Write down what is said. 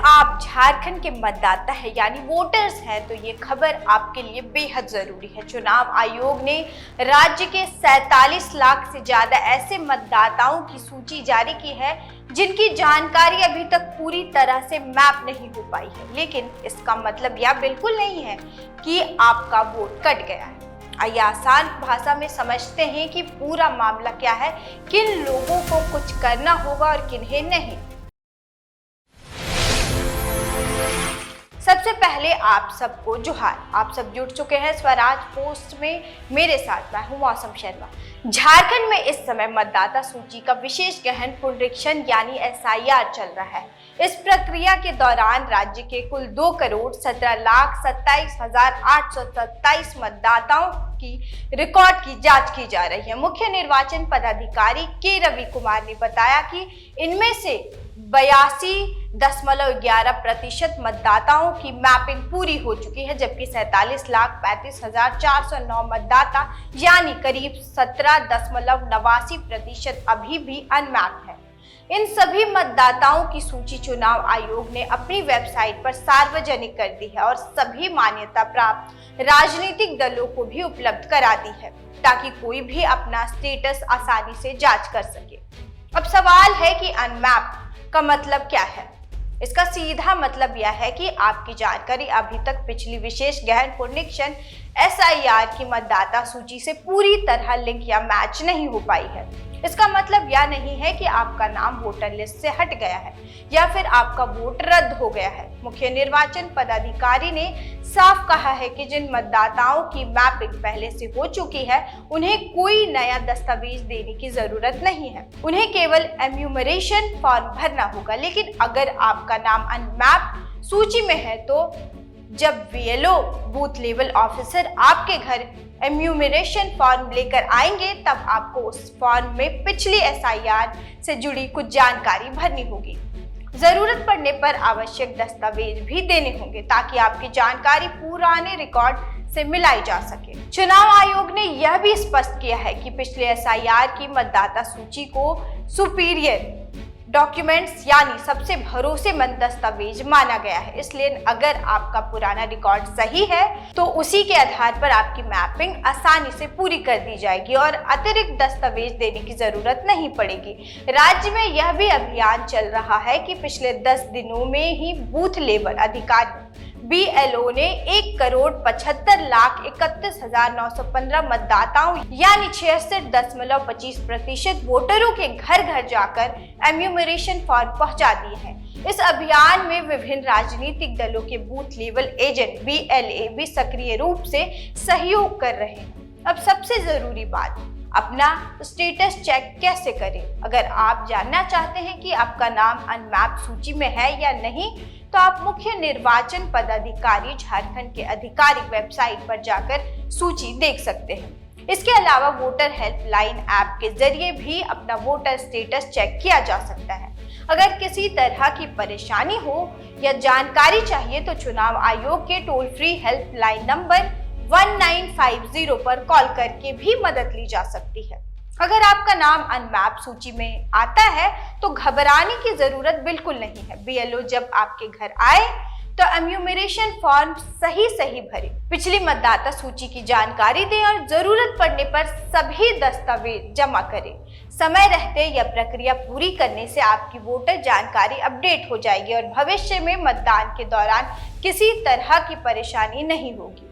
आप झारखंड के मतदाता हैं यानी वोटर्स हैं तो ये खबर आपके लिए बेहद जरूरी है। चुनाव आयोग ने राज्य के 47 लाख से ज्यादा ऐसे मतदाताओं की सूची जारी की है जिनकी जानकारी अभी तक पूरी तरह से मैप नहीं हो पाई है। लेकिन इसका मतलब यह बिल्कुल नहीं है कि आपका वोट कट गया है। आइए आसान भाषा में समझते हैं कि पूरा मामला क्या है, किन लोगों को कुछ करना होगा और किन्हें नहीं। सबसे पहले आप सबको जोहार। आप सब जुड़ चुके हैं स्वराज पोस्ट में मेरे साथ। मैं हूं मौसम शर्मा। झारखंड में इस समय मतदाता सूची का विशेष गहन पुनरीक्षण यानी SIR चल रहा है। इस प्रक्रिया के दौरान राज्य के कुल 2,17,27,827 मतदाताओं की रिकॉर्ड की जांच की जा रही है। मुख्य निर्वाचन पदाधिकारी के रवि कुमार ने बताया कि इनमें से 82.11% मतदाताओं की मैपिंग पूरी हो चुकी है, जबकि 47,35,409 मतदाता यानी करीब 17.89% अभी भी अनमैप्ड है। इन सभी मतदाताओं की सूची चुनाव आयोग ने अपनी वेबसाइट पर सार्वजनिक कर दी है और सभी मान्यता प्राप्त राजनीतिक दलों को भी उपलब्ध करा दी है ताकि कोई भी अपना स्टेटस आसानी से जांच कर सके। अब सवाल है कि अनमैप्ड का मतलब क्या है। इसका सीधा मतलब यह है कि आपकी जानकारी अभी तक पिछली विशेष गहन पुनरीक्षण SIR की मतदाता सूची से पूरी तरह लिंक या मैच नहीं हो पाई है। इसका मतलब यह नहीं है कि आपका नाम वोटर लिस्ट से हट गया है या फिर आपका वोट रद्द हो गया है। मुख्य निर्वाचन पदाधिकारी ने साफ कहा है कि जिन मतदाताओं की मैपिंग पहले से हो चुकी है उन्हें कोई नया दस्तावेज देने की जरूरत नहीं है। उन्हें केवल एन्यूमरेशन फॉर्म भरना होगा। लेकिन अगर आपका नाम अनमैप्ड सूची में है तो जब VLO बूथ लेवल ऑफिसर आपके घर एन्यूमरेशन फॉर्म लेकर आएंगे तब आपको उस फॉर्म में पिछली SIR से जुड़ी कुछ जानकारी भरनी होगी। जरूरत पड़ने पर आवश्यक दस्तावेज भी देने होंगे ताकि आपकी जानकारी पुराने रिकॉर्ड से मिलाई जा सके। चुनाव आयोग ने यह भी स्पष्ट किया है कि पिछले SIR की मतदाता सूची को सुपीरियर डॉक्यूमेंट्स यानी सबसे भरोसेमंद दस्तावेज माना गया है। इसलिए अगर आपका पुराना रिकॉर्ड सही है तो उसी के आधार पर आपकी मैपिंग आसानी से पूरी कर दी जाएगी और अतिरिक्त दस्तावेज देने की जरूरत नहीं पड़ेगी। राज्य में यह भी अभियान चल रहा है कि पिछले 10 दिनों में ही बूथ लेवल अधिकारी BLO ने 1,75,31,915 मतदाताओं यानी 66.25% वोटरों के घर घर जाकर एन्यूमरेशन फॉर्म पहुंचा दिए हैं। इस अभियान में विभिन्न राजनीतिक दलों के बूथ लेवल एजेंट BLA भी सक्रिय रूप से सहयोग कर रहे हैं। अब सबसे जरूरी बात, अपना स्टेटस चेक कैसे करें। अगर आप जानना चाहते हैं कि आपका नाम अनमैप्ड सूची में है या नहीं तो आप मुख्य निर्वाचन पदाधिकारी झारखंड के आधिकारिक वेबसाइट पर जाकर सूची देख सकते हैं। इसके अलावा वोटर हेल्पलाइन ऐप के जरिए भी अपना वोटर स्टेटस चेक किया जा सकता है। अगर किसी तरह की परेशानी हो या जानकारी चाहिए तो चुनाव आयोग के टोल फ्री हेल्पलाइन नंबर 1950 पर कॉल करके भी मदद ली जा सकती है। अगर आपका नाम अनमैप्ड सूची में आता है तो घबराने की जरूरत बिल्कुल नहीं है। BLO जब आपके घर आए तो एन्यूमरेशन फॉर्म सही भरें, पिछली मतदाता सूची की जानकारी दें और जरूरत पड़ने पर सभी दस्तावेज जमा करें। समय रहते यह प्रक्रिया पूरी करने से आपकी वोटर जानकारी अपडेट हो जाएगी और भविष्य में मतदान के दौरान किसी तरह की परेशानी नहीं होगी।